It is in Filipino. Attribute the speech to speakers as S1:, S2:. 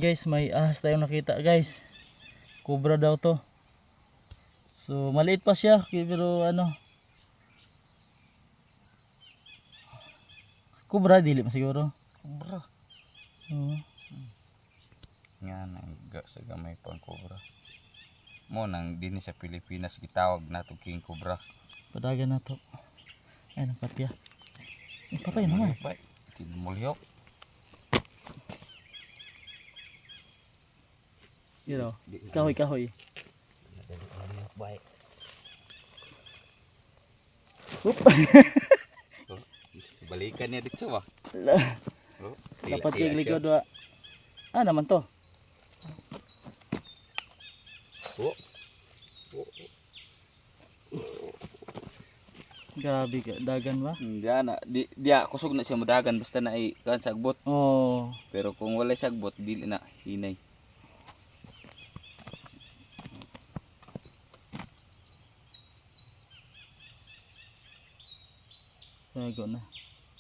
S1: guys, may ahas tayong nakita guys. Cobra daw to. So maliit pa siya pero ano, cobra dili pa siguro.
S2: Cobra. Nga nang sa gamay pang cobra. Mo nang din sa Pilipinas gitawag nato king cobra.
S1: Padagan na to. Ay napatya. Patay naman.
S2: Timulyok.
S1: You know, kahoy.
S2: Baik.
S1: Oop.
S2: Balikan niya dito ba?
S1: Dapat yung likod wa. Ah naman to. Grabe ka, dagan ba?
S2: Diyan na, dia kusog na siya mudagan basta na ay kan sagbot.
S1: Oh.
S2: Pero kung wala sagbot dili na hinay.
S1: Sago na.